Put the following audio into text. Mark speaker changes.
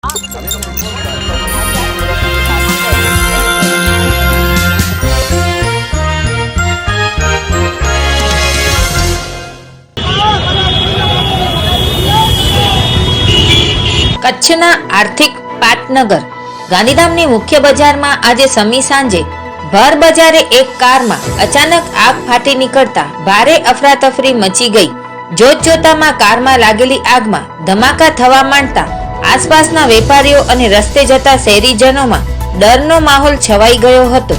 Speaker 1: કચ્છના આર્થિક પાટનગર ગાંધીધામની મુખ્ય બજારમાં આજે સમી સાંજે ભર બજારે એક કારમાં અચાનક આગ ફાટી નીકળતા ભારે અફરાતફરી મચી ગઈ. જોતજોતામાં કારમાં લાગેલી આગમાં ધમાકા થવા માંડતા આસપાસના વેપારીઓ અને રસ્તે જતા શહેરીજનોમાં ડરનો માહોલ છવાઈ ગયો હતો.